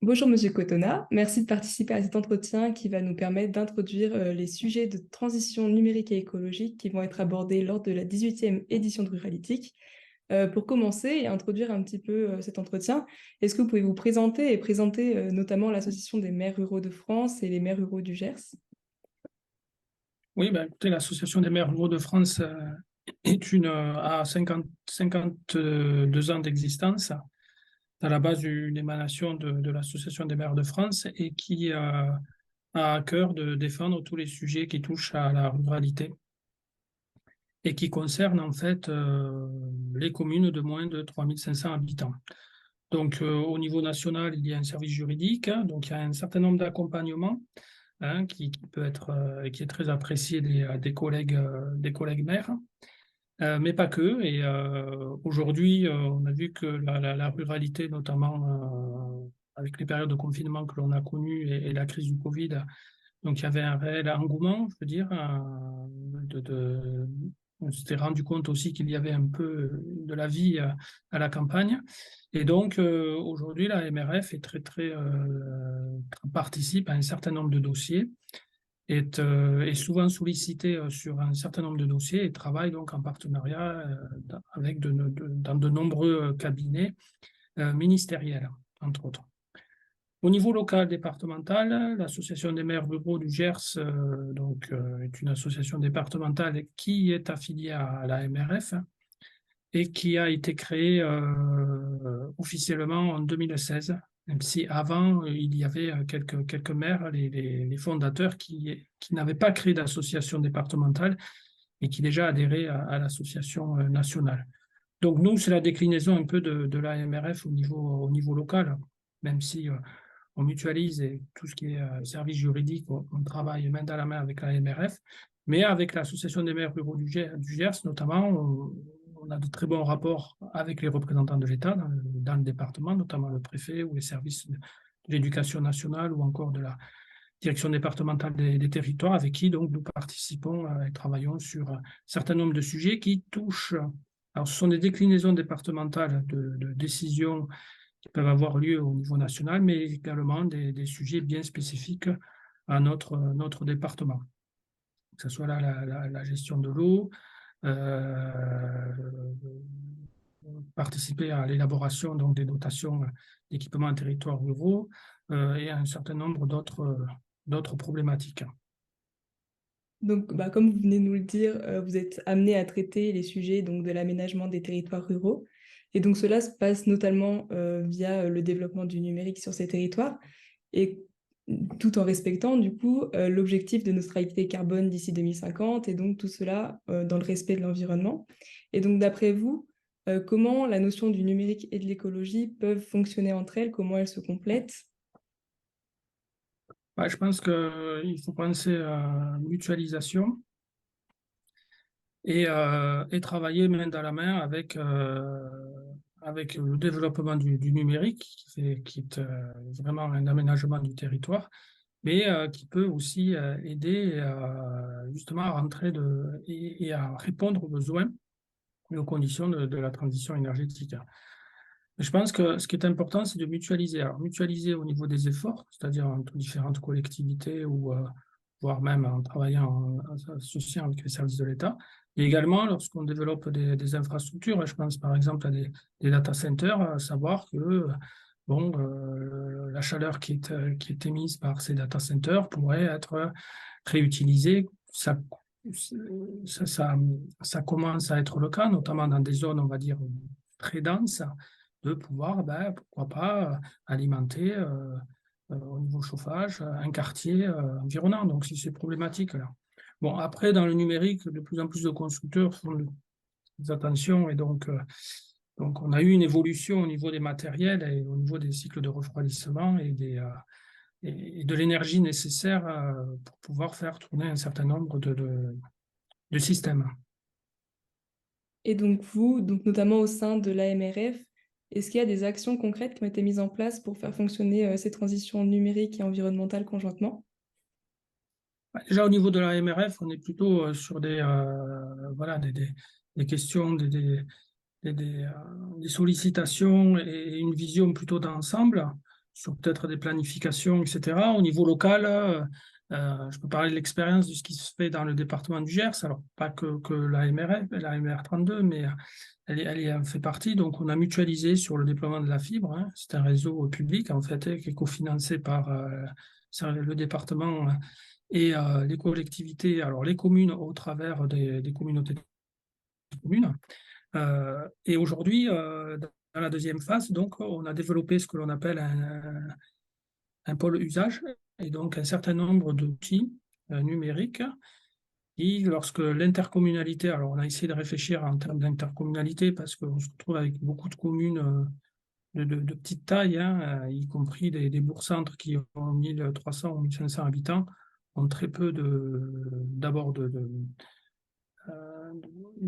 Bonjour Monsieur Cotona, merci de participer à cet entretien qui va nous permettre d'introduire les sujets de transition numérique et écologique qui vont être abordés lors de la 18e édition de Ruralytique. Pour commencer et introduire un petit peu cet entretien, est-ce que vous pouvez vous présenter et présenter notamment l'Association des maires ruraux de France et les maires ruraux du Gers? Oui, ben, écoutez, l'Association des maires ruraux de France a 52 ans d'existence, à la base d'une émanation de l'Association des maires de France et qui a à cœur de défendre tous les sujets qui touchent à la ruralité et qui concernent en fait les communes de moins de 3500 habitants. Donc, au niveau national, il y a un service juridique, hein, donc il y a un certain nombre d'accompagnements qui peut être qui est très apprécié des collègues maires, mais pas que. Et aujourd'hui, on a vu que la ruralité, notamment avec les périodes de confinement que l'on a connues et la crise du Covid, donc il y avait un réel engouement, je veux dire, on s'était rendu compte aussi qu'il y avait un peu de la vie à la campagne. Et donc aujourd'hui, la MRF est participe à un certain nombre de dossiers, est souvent sollicitée sur un certain nombre de dossiers et travaille donc en partenariat avec dans de nombreux cabinets ministériels, entre autres. Au niveau local départemental, l'Association des maires ruraux du Gers est une association départementale qui est affiliée à la MRF et qui a été créée officiellement en 2016, même si avant il y avait quelques maires, les fondateurs qui n'avaient pas créé d'association départementale et qui déjà adhéraient à l'association nationale. Donc nous, c'est la déclinaison un peu de la MRF au niveau local, même si on mutualise et tout ce qui est service juridique, on travaille main dans la main avec la MRF, mais avec l'Association des maires ruraux du Gers notamment, on a de très bons rapports avec les représentants de l'État dans le département, notamment le préfet ou les services de l'éducation nationale ou encore de la direction départementale des territoires, avec qui donc nous participons et travaillons sur un certain nombre de sujets qui touchent. Alors, ce sont des déclinaisons départementales de décisions qui peuvent avoir lieu au niveau national, mais également des sujets bien spécifiques à notre département, que ce soit la gestion de l'eau, euh, participer à l'élaboration donc, des dotations d'équipements en territoires ruraux et un certain nombre d'autres problématiques. Donc, comme vous venez de nous le dire, vous êtes amené à traiter les sujets donc, de l'aménagement des territoires ruraux. Et donc, cela se passe notamment via le développement du numérique sur ces territoires, et tout en respectant, du coup, l'objectif de neutralité carbone d'ici 2050, et donc tout cela dans le respect de l'environnement. Et donc, d'après vous, comment la notion du numérique et de l'écologie peuvent fonctionner entre elles, comment elles se complètent? Ouais, je pense qu'il faut penser à mutualisation et travailler main dans la main avec le développement du numérique, qui est vraiment un aménagement du territoire, mais qui peut aussi aider justement à rentrer et à répondre aux besoins et aux conditions de la transition énergétique. Je pense que ce qui est important, c'est de mutualiser. Alors, mutualiser au niveau des efforts, c'est-à-dire entre différentes collectivités ou voire même en travaillant en associant avec les services de l'État. Et également, lorsqu'on développe des infrastructures, je pense par exemple à des data centers, à savoir que bon, la chaleur qui est émise par ces data centers pourrait être réutilisée. Ça, ça, ça commence à être le cas, notamment dans des zones, on va dire, très denses, de pouvoir, ben, pourquoi pas, alimenter au niveau chauffage un quartier environnant. Donc, si c'est problématique là. Bon, après, dans le numérique, de plus en plus de constructeurs font des attentions et donc on a eu une évolution au niveau des matériels et au niveau des cycles de refroidissement et de l'énergie nécessaire pour pouvoir faire tourner un certain nombre de systèmes. Et donc vous, donc notamment au sein de l'AMRF, est-ce qu'il y a des actions concrètes qui ont été mises en place pour faire fonctionner ces transitions numériques et environnementales conjointement? Déjà au niveau de la MRF, on est plutôt sur voilà, des questions, des sollicitations et une vision plutôt d'ensemble sur peut-être des planifications, etc. Au niveau local, je peux parler de l'expérience de ce qui se fait dans le département du Gers, alors pas que la MRF, la MR32, mais elle en fait partie. Donc, on a mutualisé sur le déploiement de la fibre, hein. C'est un réseau public, en fait, qui est cofinancé par le département et les collectivités, alors les communes au travers des communautés de communes. Et aujourd'hui, dans la deuxième phase, donc, on a développé ce que l'on appelle un pôle usage et donc un certain nombre d'outils numériques qui, lorsque l'intercommunalité, alors on a essayé de réfléchir en termes d'intercommunalité parce qu'on se retrouve avec beaucoup de communes de petite taille, hein, y compris des bourgs-centres qui ont 1300 ou 1500 habitants, ont très peu d'abord de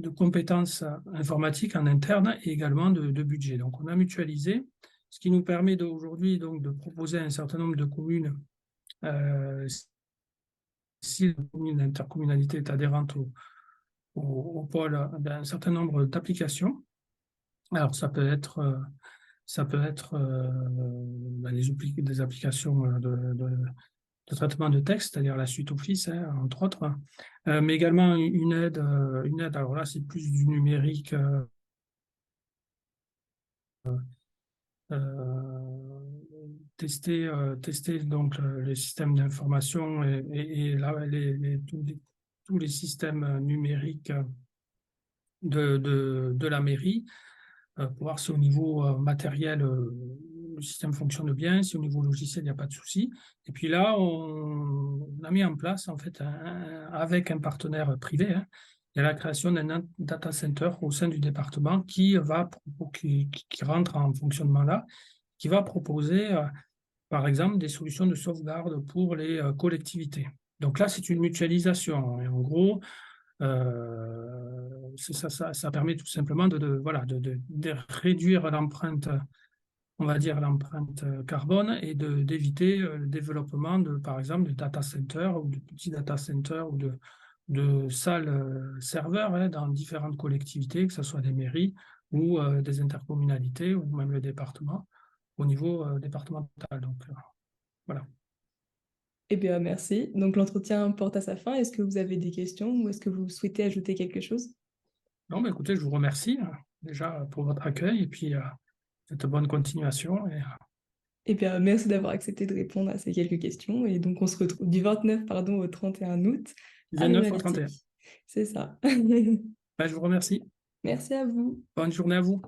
compétences informatiques en interne et également de budget. Donc, on a mutualisé, ce qui nous permet aujourd'hui donc, de proposer à un certain nombre de communes, si la commune d'intercommunalité est adhérente au pôle, un certain nombre d'applications. Alors, ça peut être des applications de traitement de texte, c'est-à-dire la suite Office, hein, entre autres, mais également une aide, alors là, c'est plus du numérique, tester donc les systèmes d'information et là, tous les systèmes numériques de la mairie, pour voir si au niveau matériel, le système fonctionne bien, si au niveau logiciel, il n'y a pas de souci. Et puis là, on a mis en place, en fait, avec un partenaire privé, hein, il y a la création d'un data center au sein du département qui rentre en fonctionnement là, qui va proposer, par exemple, des solutions de sauvegarde pour les collectivités. Donc là, c'est une mutualisation. Et en gros, ça permet tout simplement voilà, de réduire l'empreinte, on va dire l'empreinte carbone et d'éviter le développement par exemple, de data centers ou de petits data centers ou de salles serveurs, hein, dans différentes collectivités, que ce soit des mairies ou des intercommunalités ou même le département au niveau départemental. Donc, voilà. Eh bien, merci. Donc, l'entretien porte à sa fin. Est-ce que vous avez des questions ou est-ce que vous souhaitez ajouter quelque chose? Non, mais écoutez, je vous remercie déjà pour votre accueil et puis cette bonne continuation. Eh bien, merci d'avoir accepté de répondre à ces quelques questions. Et donc, on se retrouve du 29, pardon, au 31 août Du à 29 au 31. Lunatic. C'est ça. Ben, je vous remercie. Merci à vous. Bonne journée à vous.